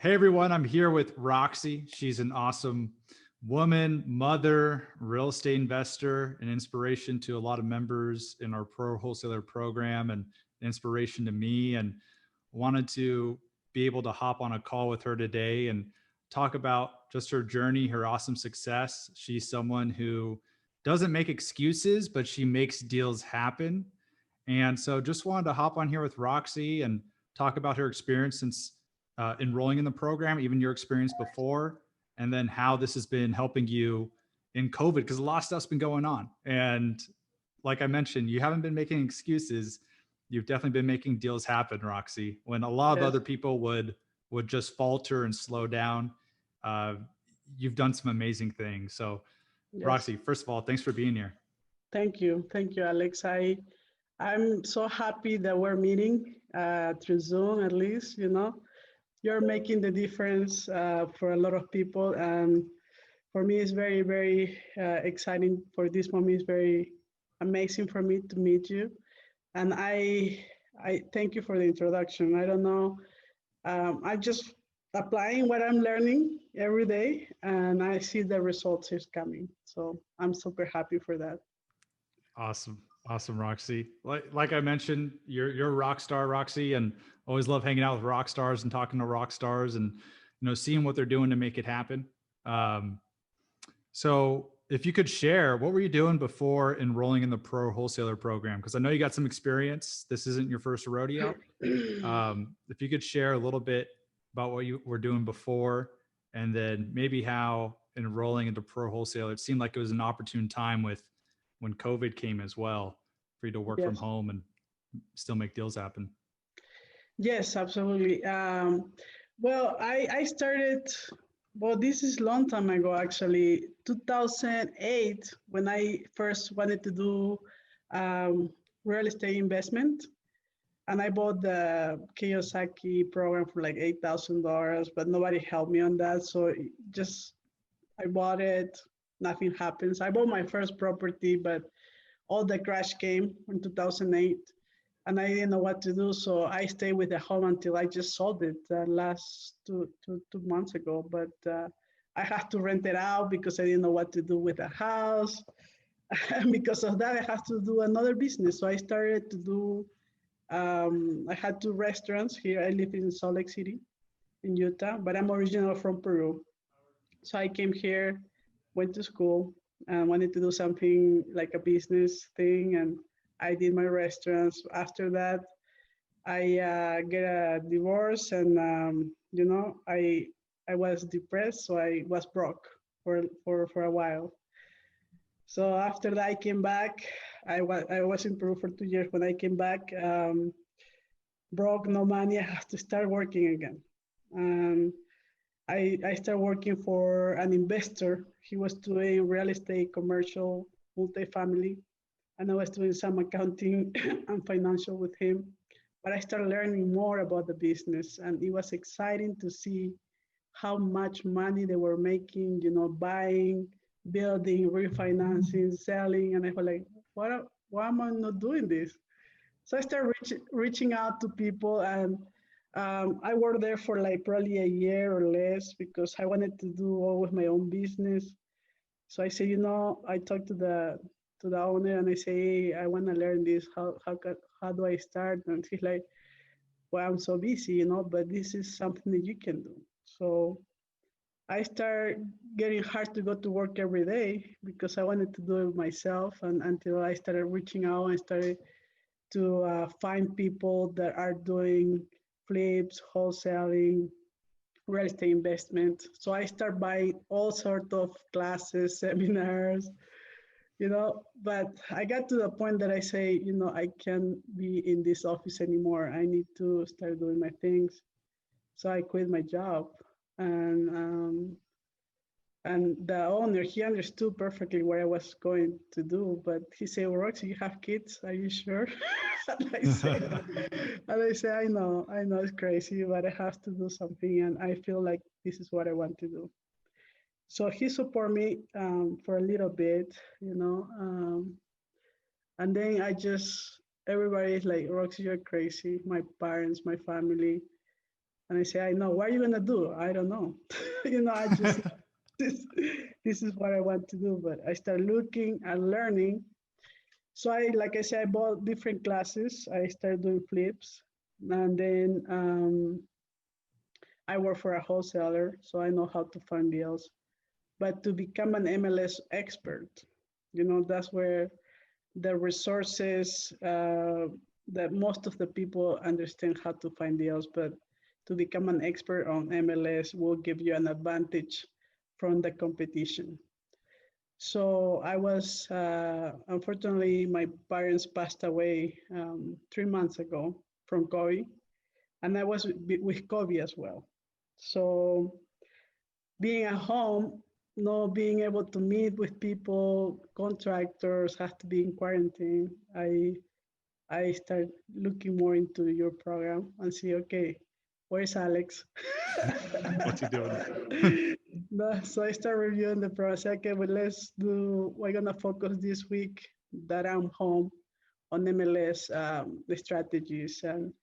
Hey everyone, I'm here with Roxy. She's an awesome woman, mother, real estate investor, an inspiration to a lot of members in our Pro Wholesaler program and inspiration to me. And wanted to be able to hop on a call with her today and talk about just her journey, her awesome success. She's someone who doesn't make excuses, but she makes deals happen. And so just wanted to hop on here with Roxy and talk about her experience since enrolling in the program, even your experience before, and then how this has been helping you in COVID, because a lot of stuff's been going on. And like I mentioned, you haven't been making excuses. You've definitely been making deals happen, Roxy, when a lot of other people would just falter and slow down. You've done some amazing things. So Roxy, first of all, thanks for being here. Thank you, Alex. I'm so happy that we're meeting through Zoom. At least, you're making the difference for a lot of people, and for me, it's very, very exciting. For this moment, it's very amazing for me to meet you, and I thank you for the introduction. I don't know, I just applying what I'm learning every day, and I see the results is coming. So I'm super happy for that. Awesome. Awesome, Roxy. Like I mentioned, you're a rock star, Roxy, and always love hanging out with rock stars and talking to rock stars and, seeing what they're doing to make it happen. So if you could share, what were you doing before enrolling in the Pro Wholesaler program? Because I know you got some experience. This isn't your first rodeo. If you could share a little bit about what you were doing before, and then maybe how enrolling into Pro Wholesaler, it seemed like it was an opportune time when COVID came as well, for you to work from home and still make deals happen. Yes, absolutely. Well, I started, this is a long time ago, actually, 2008, when I first wanted to do real estate investment. And I bought the Kiyosaki program for like $8,000, but nobody helped me on that. So I bought it, nothing happens. I bought my first property, but all the crash came in 2008 and I didn't know what to do. So I stayed with the home until I just sold it last two months ago. But I had to rent it out because I didn't know what to do with the house. And because of that, I had to do another business. So I started to do, I had 2 restaurants here. I live in Salt Lake City in Utah, but I'm original from Peru. So I came here, went to school, and wanted to do something like a business thing, and I did my restaurants. After that, I get a divorce, and I was depressed, so I was broke for a while. So after that, I came back. I was in Peru for 2 years. When I came back, broke, no money. I have to start working again. I started working for an investor. He was doing real estate, commercial, multifamily, and I was doing some accounting and financial with him. But I started learning more about the business, and it was exciting to see how much money they were making, buying, building, refinancing, selling. And I was like, why am I not doing this? So I started reaching out to people, and I worked there for like probably a year or less because I wanted to do always my own business. So I say, I talked to the owner and I say, hey, I want to learn this. How do I start? And he's like, well, I'm so busy, but this is something that you can do. So I started getting hard to go to work every day because I wanted to do it myself. And until I started reaching out and started to find people that are doing flips, wholesaling, real estate investment. So I start buying all sorts of classes, seminars, but I got to the point that I say, I can't be in this office anymore. I need to start doing my things. So I quit my job, and the owner, he understood perfectly what I was going to do, but he said, well, Roxy, you have kids, are you sure? and I say, I know it's crazy, but I have to do something, and I feel like this is what I want to do. So he supported me for a little bit, and then everybody is like, Roxy, you're crazy. My parents, my family, And I say, I know. What are you gonna do? I don't know. I just this, this is what I want to do. But I start looking and learning. So like I said, I bought different classes. I started doing flips, and then I work for a wholesaler, so I know how to find deals. But to become an MLS expert, that's where the resources that most of the people understand how to find deals, but to become an expert on MLS will give you an advantage from the competition. So I was, unfortunately, my parents passed away 3 months ago from COVID, and I was with COVID as well. So being at home, not being able to meet with people, contractors have to be in quarantine. I start looking more into your program and see, okay, where's Alex? What's he doing? No, so I start reviewing the process. Okay, well, we're gonna focus this week that I'm home on MLS, the strategies, and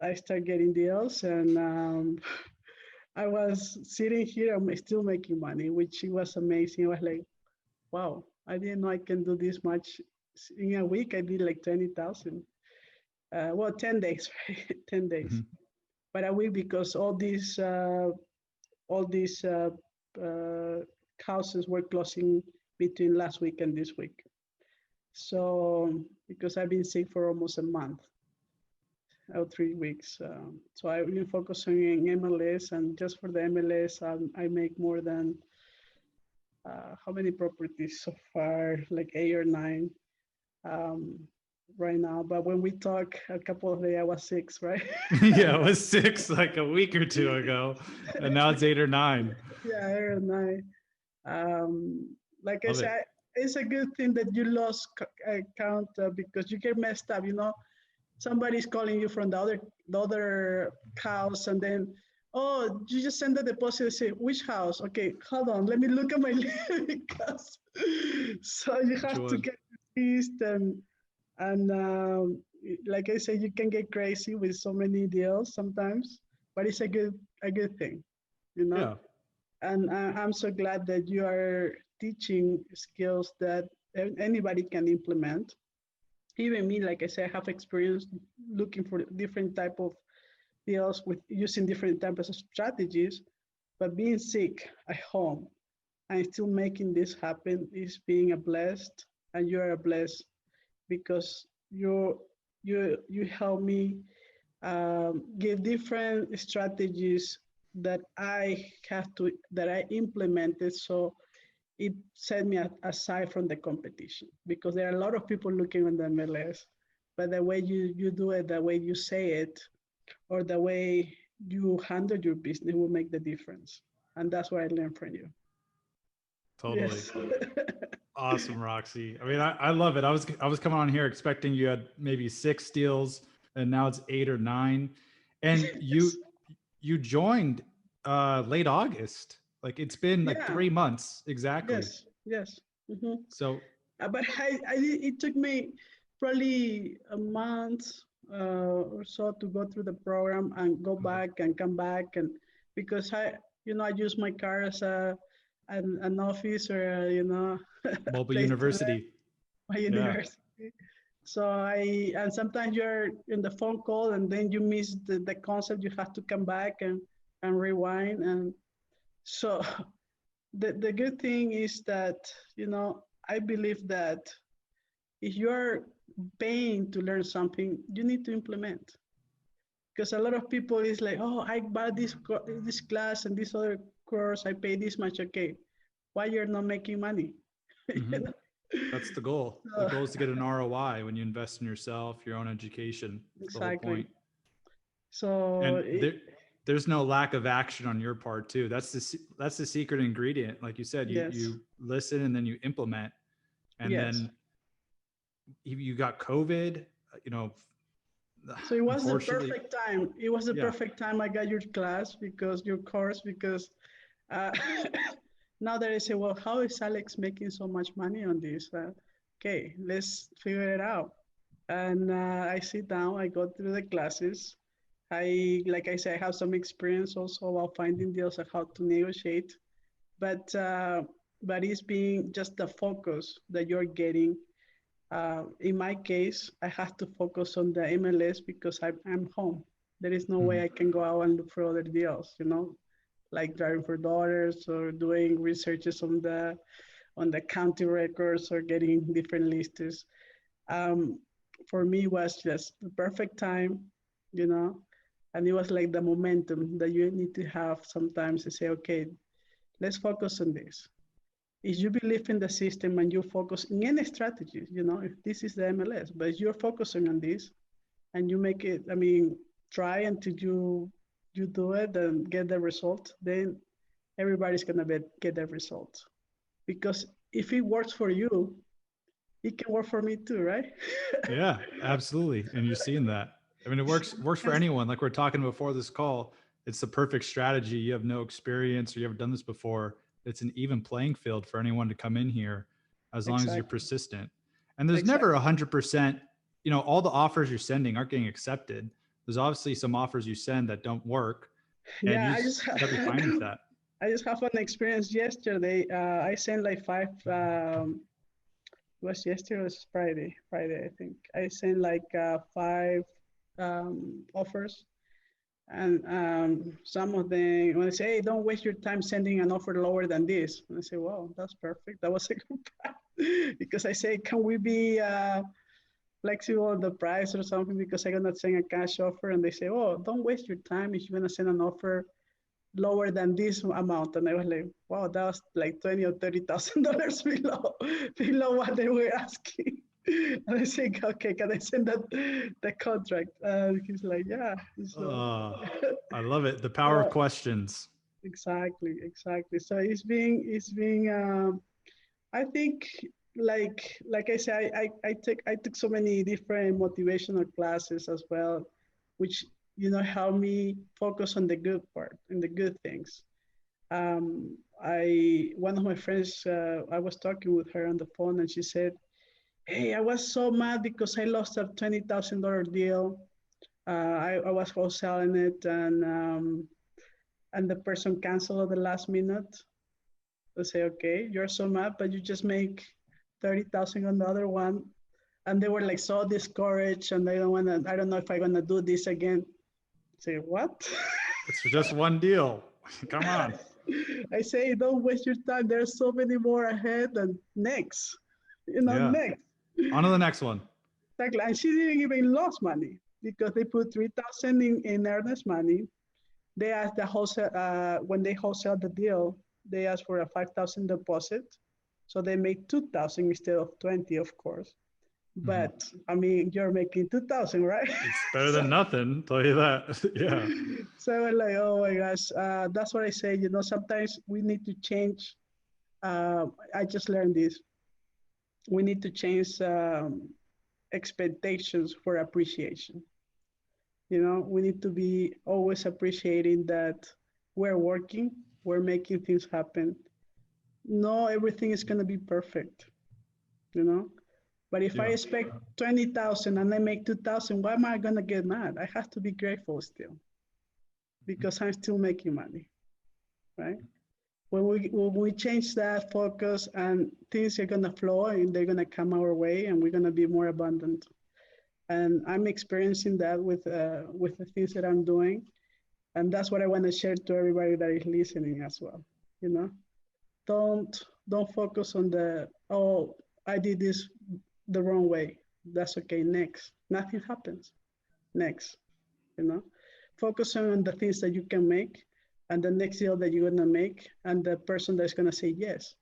I start getting deals. And I was sitting here, I'm still making money, which was amazing. I was like, wow, I didn't know I can do this much. In a week, I did like 20,000. Well, 10 days, right? 10 days. Mhm. But a week because all these uh, houses were closing between last week and this week. So because I've been sick for almost a month or 3 weeks, so I've been focusing on MLS, and just for the MLS, I make more than how many properties so far? Like 8 or 9 um, right now. But when we talk a couple of days, I was 6, right? Yeah, it was 6 like a week or two ago, and now it's 8 or 9. Yeah, 8 or 9. Like I Love it. said, it's a good thing that you lost count because you get messed up. Somebody's calling you from the other house, and then, oh, you just send the deposit. Say which house? Okay, hold on, let me look at my because so you Which have to one? get released, and like I said, you can get crazy with so many deals sometimes, but it's a good thing, you know. Yeah, And I'm so glad that you are teaching skills that anybody can implement. Even me, like I said, I have experience looking for different type of deals with using different types of strategies, but being sick at home and still making this happen is being a blessed, and you are a blessed because you help me give different strategies that I implemented, so it set me aside from the competition because there are a lot of people looking on the MLS, but the way you do it, the way you say it, or the way you handle your business will make the difference. And that's what I learned from you. totally. Yes. Awesome, Roxy. I mean, I love it. I was coming on here expecting you had maybe 6 deals, and now it's 8 or 9. And you Yes. you joined late August. Like it's been like Yeah. 3 months exactly. Yes. Yes. Hmm. So But it took me probably a month or so to go through the program and go back and come back, and because I use my car as an office or a mobile place to learn university. my Yeah. university. So and sometimes you're in the phone call and then you miss the concept. You have to come back and rewind, and so the good thing is that I believe that if you're paying to learn something, you need to implement. Because a lot of people is like, oh, I bought this class and this other course, I pay this much. Okay, why you're not making money? Hmm. You know? That's the goal. The So, goal is to get an ROI when you invest in yourself, your own education. That's the whole exactly. point. So And there's no lack of action on your part too. That's the secret ingredient. Like you said, you yes, you listen and then you implement. And yes. then you got COVID, you know, So it was the unfortunately. perfect time. It was the Yeah. perfect time I got your class because your course because uh, now that I say, well, how is Alex making so much money on this? Okay, let's figure it out. And I sit down, I go through the classes, Like I said, I have some experience also about finding deals and how to negotiate, but it's being just the focus that you're getting. In my case, I have to focus on the MLS because I'm home. There is no way Mhm. I can go out and look for other deals, like driving for daughters or doing researches on the county records or getting different lists. Um, for me, it was just the perfect time, you know, and it was like the momentum that you need to have sometimes to say, okay, let's focus on this. If you believe in the system and you focus in any strategy, if this is the MLS, but if you're focusing on this and you make it, try until you do it and get the result, then everybody's gonna get the result. Because if it works for you, it can work for me too, right? Yeah, absolutely. And you're seeing that. I mean, it works for anyone. Like we're talking before this call, it's the perfect strategy. You have no experience or you haven't done this before. It's an even playing field for anyone to come in here as long as you're Exactly. persistent. And there's never Exactly. 100%, all the offers you're sending aren't getting accepted. There's obviously some offers you send that don't work and Yeah, you got to be fine with that. I just have an experience yesterday. I sent like five. Was yesterday or was Friday? Friday, I think. I sent like five offers, and some of them when I say, "Hey, don't waste your time sending an offer lower than this," and I say, "Wow, that's perfect. That was a good plan." Because I say, "Can we be flexible on the price or something?" Because I'm gonna send a cash offer, and they say, "Oh, don't waste your time if you're gonna send an offer lower than this amount." And I was like, wow, that was like 20 or $30,000 below what they were asking. And I said, okay, can I send that the contract? He's like, yeah. So Oh, I love it. The power of yeah, questions. exactly. So it's being I think like I said, I took so many different motivational classes as well, which help me focus on the good part and the good things. I One of my friends, I was talking with her on the phone, and she said, "Hey, I was so mad because I lost a $20,000 deal. I was wholesaling it, and the person canceled at the last minute." I say, "Okay, you're so mad, but you just make 30,000 on the other one." And they were like so discouraged, and they don't want to. I don't know if I'm gonna do this again. I say, what? It's just one deal. Come on. I say, don't waste your time. There's so many more ahead, and next, Yeah. next. On to the next one. Exactly. And she didn't even lose money because they put 3,000 in earnest money. They asked the wholesale, when they wholesale the deal, they asked for a 5,000 deposit. So they made 2,000 instead of 20, of course. Mhm. But you're making 2,000, right? It's better so, than nothing, tell you that. Yeah. so we're like, oh my gosh, that's what I say. Sometimes we need to change. I just learned this. We need to change expectations for appreciation. We need to be always appreciating that we're working, we're making things happen. No, everything is going to be perfect, you know. But if I Yeah. expect 20,000 and I make 2,000, why am I going to get mad? I have to be grateful still because I'm still making money, right? When we change that focus, and things are going to flow and they're going to come our way, and we're going to be more abundant. And I'm experiencing that with the things that I'm doing, and that's what I want to share to everybody that is listening as well. You know, don't don't focus on the, oh, I did this the wrong way. That's okay. Next, nothing happens. Next, you know, focus on the things that you can make, and the next deal that you're gonna make, and the person that's gonna say yes.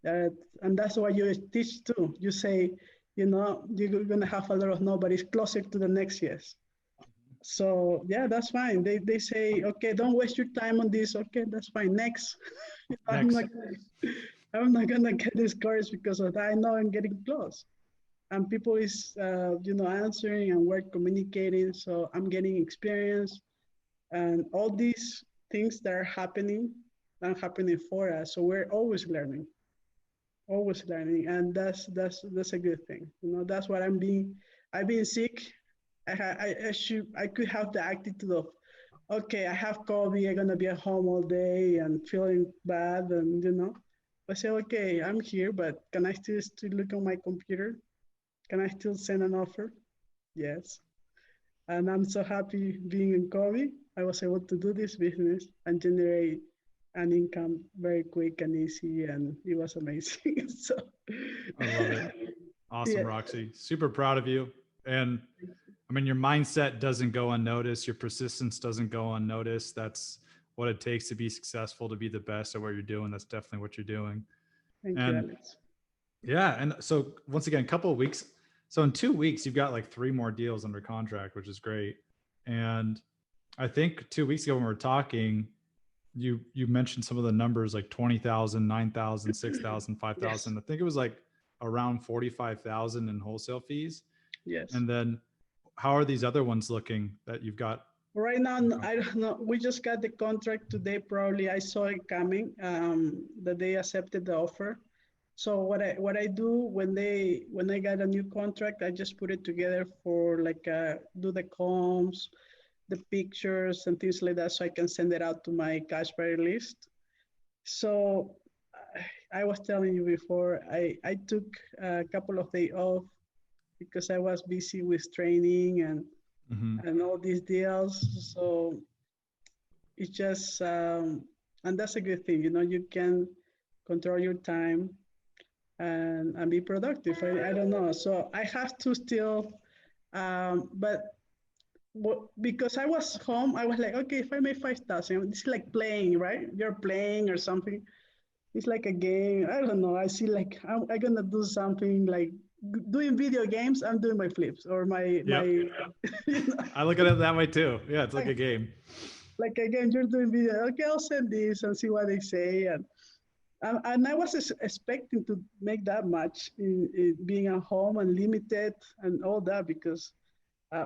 Uh, and that's what you teach too. You say, you're gonna have a lot of no, but it's closer to the next yes. So yeah, that's fine. They say, okay, don't waste your time on this. Okay, that's fine. Next. I'm Next. not I'm not gonna get discouraged because of that. I know I'm getting close. And people is answering, and we're communicating. So I'm getting experience, and all these things that are happening for us. So we're always learning, and that's a good thing. That's what I've been sick I could have the attitude of, okay, I have COVID, I'm gonna be at home all day and feeling bad, and I say, okay, I'm here, but can I still look on my computer? Can I still send an offer? Yes. And I'm so happy being in COVID. I was able to do this business and generate an income very quick and easy, and it was amazing. So, I love it. Awesome, yeah, Roxy. Super proud of you. And I mean, your mindset doesn't go unnoticed. Your persistence doesn't go unnoticed. That's what it takes to be successful, to be the best at what you're doing. That's definitely what you're doing. thank you, And Alex. yeah. And so once again, a couple of weeks. So in 2 weeks, you've got like 3 more deals under contract, which is great. And I think 2 weeks ago when we were talking, you mentioned some of the numbers like 20,000, 9,000, 6,000, five Yes, thousand. I think it was like around 45,000 in wholesale fees. yes. And then how are these other ones looking that you've got? Right now, I don't know. We just got the contract today. Probably I saw it coming. That they accepted the offer. So what I do when I got a new contract, I just put it together for like do the comms, the pictures and things like that, so I can send it out to my cash buyer list. So I was telling you before, I took a couple of days off because I was busy with training Mm-hmm. and all these deals. So it's just and that's a good thing. You can control your time and be productive. I don't know. So I have to still, but because I was home, I was like, okay, if I make 5,000, it's like playing, right? You're playing or something. It's like a game. I don't know. I see like I'm gonna do something like doing video games. I'm doing my flips or my Yep. you know, I look at it that way too. Yeah, it's like a game. like again, you're doing video. Okay, I'll send this and see what they say. And I was expecting to make that much in being at home and limited and all that because,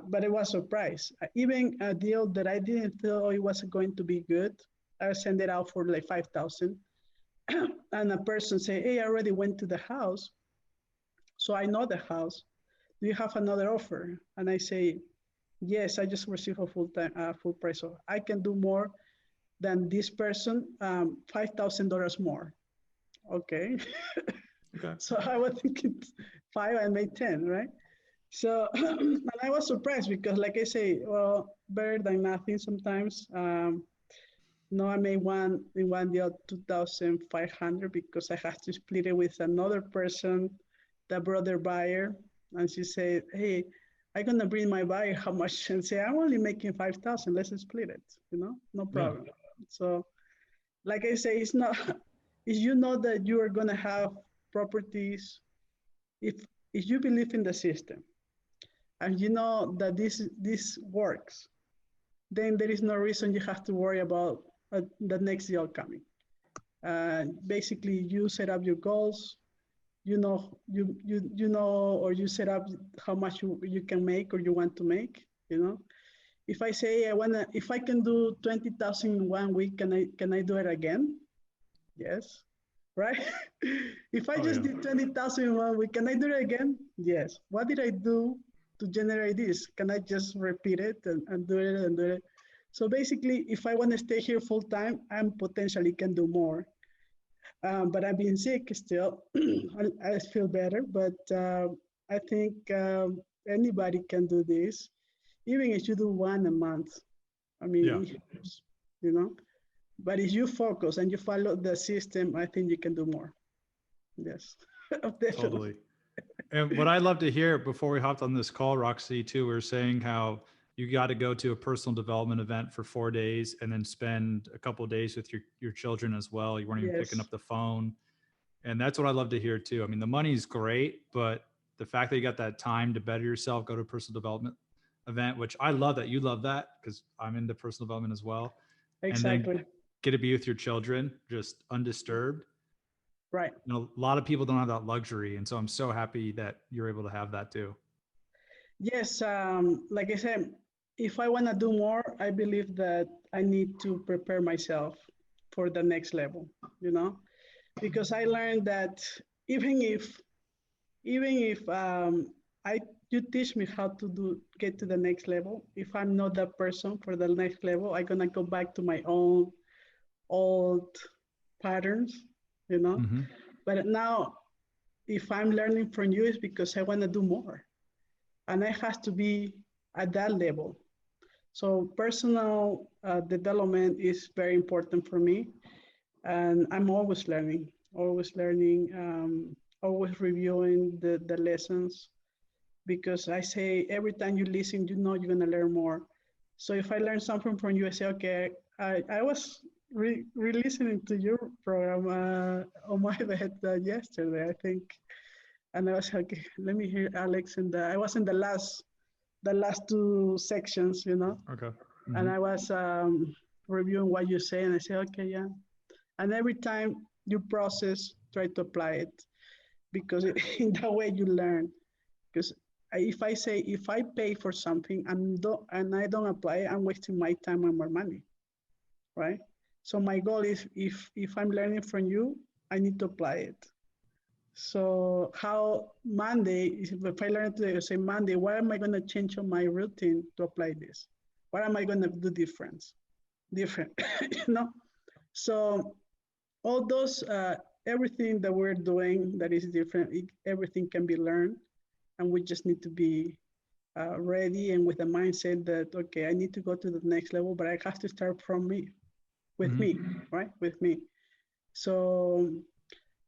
but it was a surprise. Even a deal that I didn't know it was going to be good, I sent it out for like 5,000. And a person say, "Hey, I already went to the house, so I know the house. Do you have another offer?" And I say, "Yes, I just received a full price. So I can do more than this person, $5,000 more." Okay. Okay. So I was thinking five, I made 10, right? So, and I was surprised because, like I say, well, better than nothing sometimes. No, I made one in one deal 2,500 because I had to split it with another person, the brother buyer. And she said, "Hey, I'm going to bring my buyer how much?" And say, "I'm only making 5,000. Let's split it, no Yeah. problem." So, like I say, it's not, if you know that you are going to have properties, if if you believe in the system and you know that this works, then there is no reason you have to worry about the next deal coming. Basically, you set up your goals. Or you set up how much you can make or you want to make. If I say if I can do 20,000 in 1 week, can I do it again? Yes, right? If I Oh just yeah. did 20,000 in 1 week, can I do it again? Yes. What did I do to generate this? Can I just repeat it and do it and do it? So basically, if I want to stay here full time, I potentially can do more. But I'm being sick still. I feel better, but I think anybody can do this, even if you do one a month. I Yeah. mean, you know. But if you focus and you follow the system, I think you can do more. Yes, definitely. Totally. And what I'd love to hear before we hopped on this call, Roxy, too, we are saying how you got to go to a personal development event for 4 days and then spend a couple of days with your children as well. You weren't even picking Yes, up the phone. And that's what I love to hear too. I mean, the money's great, but the fact that you got that time to better yourself, go to a personal development event, which I love that you love that because I'm into personal development as well. And then exactly. get to be with your children just undisturbed. Right. A lot of people don't have that luxury. And so I'm so happy that you're able to have that too. Yes, like I said, if I want to do more, I believe that I need to prepare myself for the next level, because I learned that even if I you teach me how to get to the next level. If I'm not that person for the next level, I'm gonna go back to my own old patterns, you know. Mm-hmm. But now, if I'm learning from you, it's because I want to do more, and I have to be at that level. So personal development is very important for me, and I'm always learning, always reviewing the lessons, because I say every time you listen, you know you're gonna learn more. So if I learn something from you, I say, okay, I was re-listening to your program on my bed yesterday, I think, and I was like, okay, let me hear Alex, and I was in the last two sections, you know, Okay. and Mm-hmm. I was reviewing what you say, and I say, okay, yeah, and every time you process, try to apply it, because in that way you learn. Because if I say, if I pay for something and I don't apply it, I'm wasting my time and my money, right? So my goal is, if I'm learning from you, I need to apply it. So how Monday, if I learn today, say Monday, what am I going to change on my routine to apply this? What am I going to do different, you know? So all those, everything that we're doing that is different, everything can be learned, and we just need to be ready and with a mindset that, okay, I need to go to the next level, but I have to start from me, with Mm-hmm. me, right? With me. So,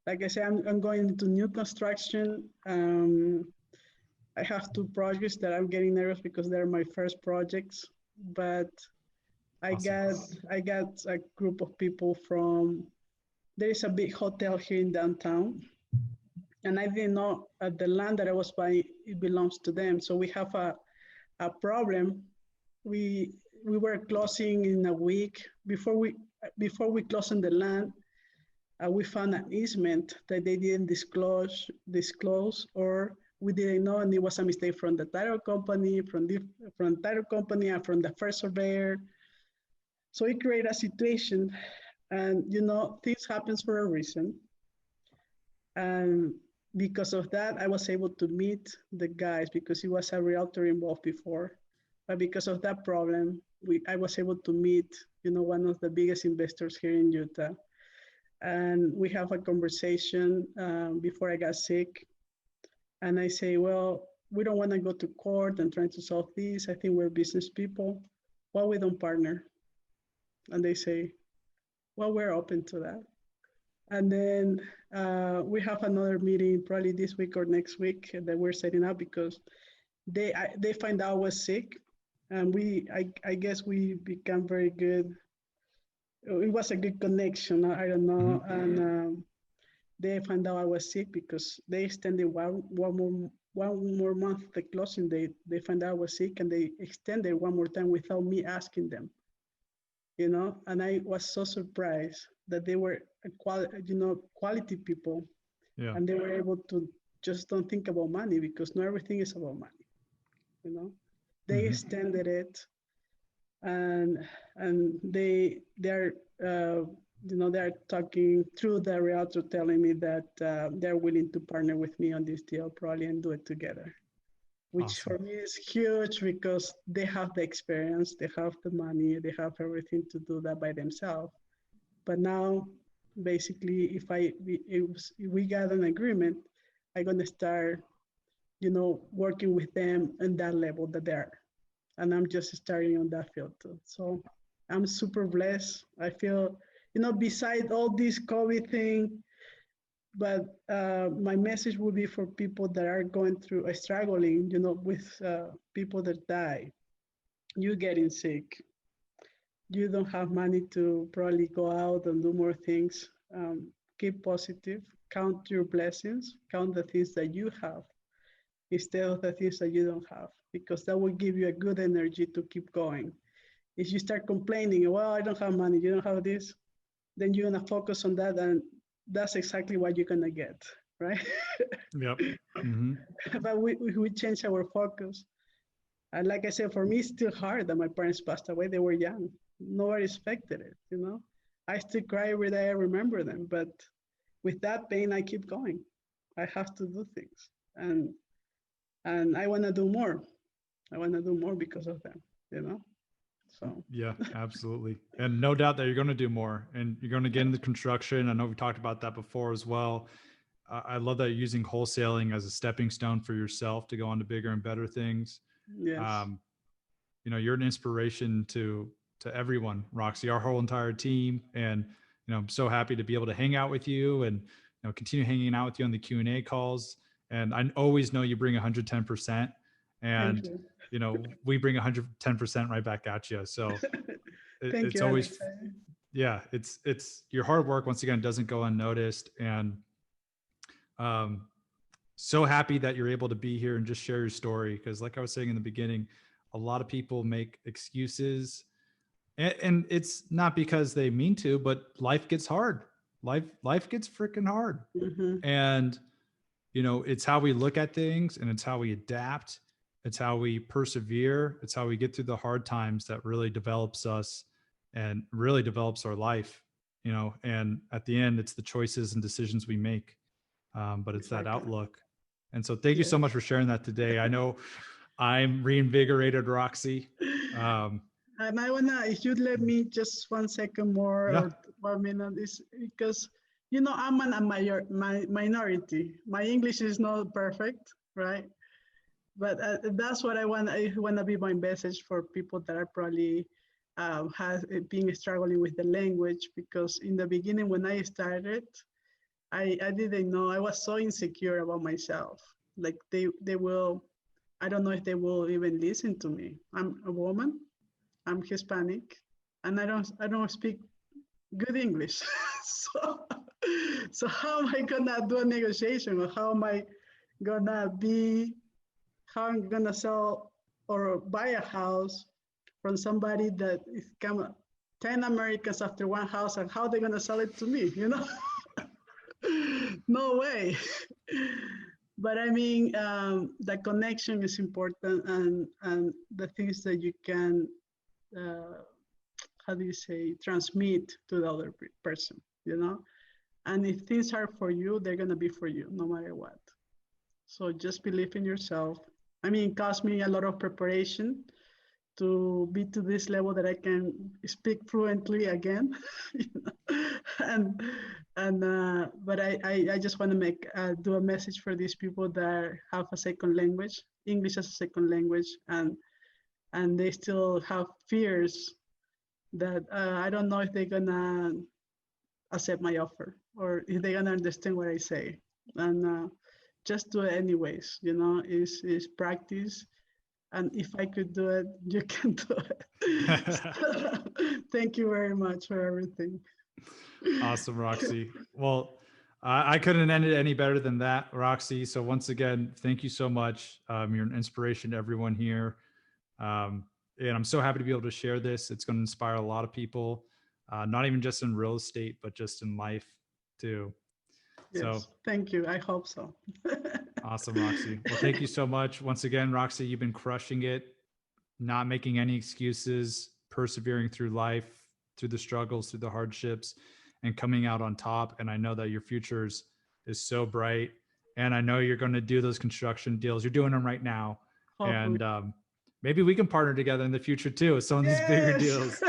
like I said, I'm going into new construction. I have two projects that I'm getting nervous because they're my first projects, but I Awesome. got I got a group of people from. There is a big hotel here in downtown, and I didn't know the land that I was buying, it belongs to them. So we have a problem. We we were closing in a week. Before we close on the land, we found an easement that they didn't disclose, or we didn't know, and it was a mistake from the title company, from the title company, and from the first surveyor. So it created a situation, and things happens for a reason. And because of that, I was able to meet the guys, because he was a realtor involved before. But because of that problem, I was able to meet, one of the biggest investors here in Utah. And we have a conversation before I got sick. And I say, well, we don't want to go to court and trying to solve this. I think we're business people. Why we don't partner? And they say, well, we're open to that. And then we have another meeting probably this week or next week that we're setting up, because they find out I was sick, and I guess we become very good. It was a good connection. I don't Mm-hmm. know, and they found out I was sick because they extended one more month the closing date. They found out I was sick, and they extended one more time without me asking them. And I was so surprised that they were quality people, Yeah. and they were able to just don't think about money, because not everything is about money. You know, they Mm-hmm. extended it, and they're they're talking through the realtor, telling me that they're willing to partner with me on this deal probably and do it together, which Awesome. for me is huge, because they have the experience, they have the money, they have everything to do that by themselves. But now, basically, if we got an agreement, I'm gonna start, working with them in that level that they're, and I'm just starting on that field too. So I'm super blessed. I feel, beside all this COVID thing, but my message would be for people that are going through struggling, with people that die. You getting sick, you don't have money to probably go out and do more things. Keep positive, count your blessings, count the things that you have instead of the things that you don't have, because that will give you a good energy to keep going. If you start complaining, well, I don't have money, you don't have this, then you're gonna focus on that, and that's exactly what you're gonna get, right? Yep. Mm-hmm. But we change our focus. And like I said, for me, it's still hard that my parents passed away. They were young. Nobody expected it. I still cry every day I remember them. But with that pain, I keep going. I have to do things. And And I want to do more. I want to do more because of them, you know? So, Yeah, absolutely. And no doubt that you're going to do more and you're going to get into construction. I know we talked about that before as well. I love that you're using wholesaling as a stepping stone for yourself to go on to bigger and better things. yes. Um, you're an inspiration to everyone, Roxy, our whole entire team. And, I'm so happy to be able to hang out with you and, continue hanging out with you on the Q&A calls. And I always know you bring 110%. Thank And, you. we bring 110% right back at you. So Thank it's you, always, Alex. yeah, it's your hard work once again doesn't go unnoticed. And um, so happy that you're able to be here and just share your story, because like I was saying in the beginning, a lot of people make excuses, and it's not because they mean to, but life gets hard. Life gets freaking hard. Mm-hmm. And it's how we look at things, and it's how we adapt, it's how we persevere, it's how we get through the hard times that really develops us and really develops our life. And at the end, it's the choices and decisions we make. But it's that Exactly. outlook. And so thank you so Yes. much for sharing that today. I know I'm reinvigorated, Roxy. Um, And I wanna, if you'd let me just 1 second more yeah, or 1 minute, is because I'm my minority. My English is not perfect, right? But that's what I want. I want to be my message for people that are probably has been struggling with the language, because in the beginning when I started, I didn't know. I was so insecure about myself. Like they will. I don't know if they will even listen to me. I'm a woman. I'm Hispanic, and I don't speak good English. so so how am I gonna do a negotiation, or gonna be how I'm gonna sell or buy a house from somebody that is come 10 Americans after one house, and how they're gonna sell it to me, no way. But I mean, the connection is important, and the things that you can, uh, how do you say, transmit to the other person. And if things are for you, they're gonna be for you, no matter what. So just believe in yourself. I mean, it cost me a lot of preparation to be to this level that I can speak fluently again. and but I just want to make do a message for these people that have a second language, English as a second language, and they still have fears that I don't know if they're gonna accept my offer, or if they're gonna understand what I say. And just do it anyways. Is practice. And if I could do it, you can do it. So, thank you very much for everything. awesome, Roxy. Well, I couldn't end it any better than that, Roxy. So once again, thank you so much. You're an inspiration to everyone here. Um, and I'm so happy to be able to share this. It's going to inspire a lot of people, not even just in real estate, but just in life too. So Yes, thank you. I hope so. awesome, Roxy. Well, thank you so much. Once again, Roxy, you've been crushing it, not making any excuses, persevering through life, through the struggles, through the hardships, and coming out on top. And I know that your future is so bright. And I know you're going to do those construction deals. You're doing them right now. Hopefully. And maybe we can partner together in the future too with some of these bigger Yes. deals.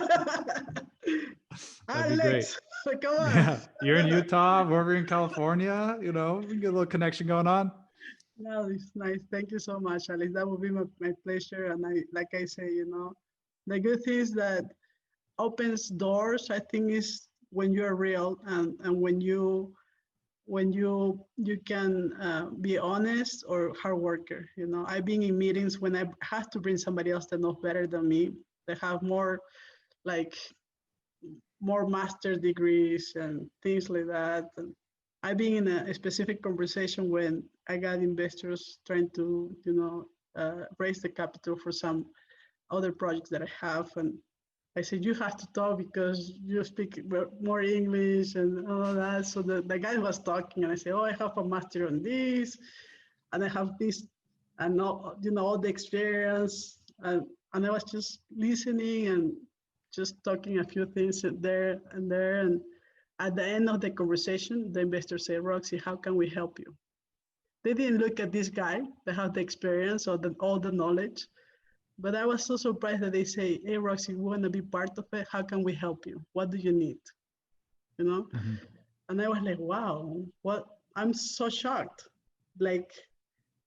That'd be great. Alex, come on. Yeah. You're in Utah, we're in California, we get a little connection going on. No, it's nice. Thank you so much, Alex. That would be my pleasure. And like I say, the good thing is that opens doors. I think is when you're real, and when you can be honest or hard worker. I've been in meetings when I have to bring somebody else that knows better than me. They have like more master degrees and things like that. And I've been in a specific conversation when I got investors trying to, raise the capital for some other projects that I have. And I said, you have to talk because you speak more English and all that. So the guy was talking, and I said, oh, I have a master on this, and I have this, and all the experience. And I was just listening and just talking a few things there and there. And at the end of the conversation, the investor said, Roxy, how can we help you? they didn't look at this guy that had the experience or all the knowledge. But I was so surprised that they say, hey, Roxy, we want to be part of it. How can we help you? What do you need? You know? Mm-hmm. And I was like, wow, what? I'm so shocked. Like,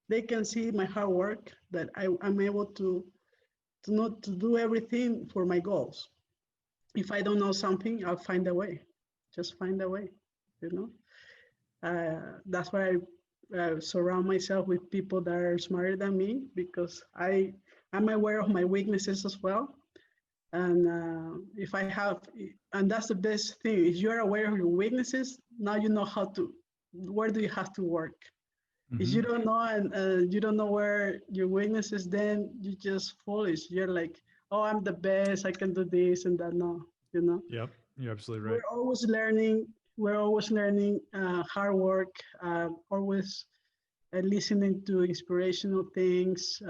they can see my hard work, that I'm able to not to do everything for my goals. If I don't know something, I'll find a way. Just find a way, you know? That's why I surround myself with people that are smarter than me, because I'm aware of my weaknesses as well. And if I have, and that's the best thing, if you're aware of your weaknesses, now you know how to, where do you have to work? If Mm-hmm. you don't know, and you don't know where your weakness is, then you just foolish. You're like, oh, I'm the best, I can do this and that. No, you know, Yep. You're absolutely right. we're always learning. We're always learning, hard work, always listening to inspirational things,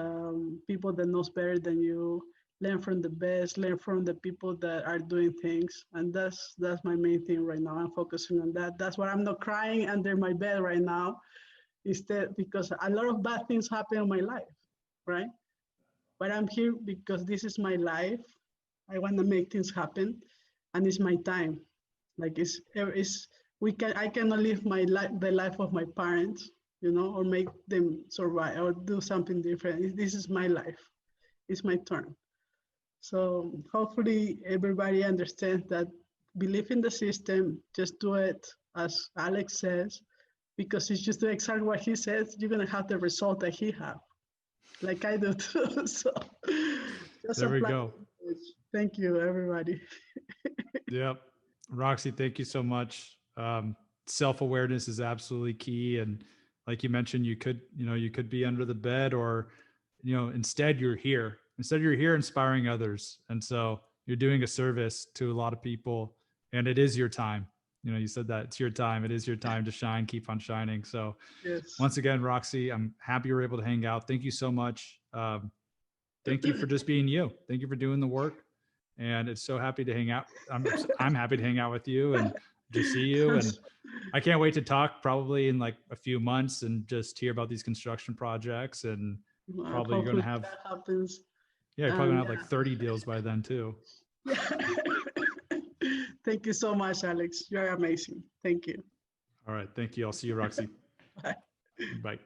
people that knows better than you. Learn from the best. Learn from the people that are doing things, and that's my main thing right now. I'm focusing on that. That's why I'm not crying under my bed right now, instead, because a lot of bad things happen in my life, right? But I'm here because this is my life. I want to make things happen, and it's my time. Like it's we can I cannot live my life, the life of my parents, you know, or make them survive or do something different. This is my life. It's my turn. So hopefully everybody understands that, believe in the system, just do it as Alex says, because it's just do exactly what he says, you're gonna have the result that he have, like I do too. So just There we apply. go. Thank you, everybody. Yep. Roxy, thank you so much. Self-awareness is absolutely key. And like you mentioned, you could be under the bed, or, instead you're here. Instead you're here inspiring others. And so you're doing a service to a lot of people, and it is your time. You said that it's your time. It is your time to shine, keep on shining. So Yes. once again, Roxy, I'm happy you were able to hang out. Thank you so much. Thank you for just being you. Thank you for doing the work. And it's so happy to hang out. I'm happy to hang out with you and just see you. And I can't wait to talk probably in like a few months and just hear about these construction projects. And probably you're going to Hopefully have, that happens. yeah, you're probably And going to have like 30 deals by then too. yeah. Thank you so much, Alex. You're amazing. Thank you. All right. Thank you. I'll see you, Roxy. Bye. Bye.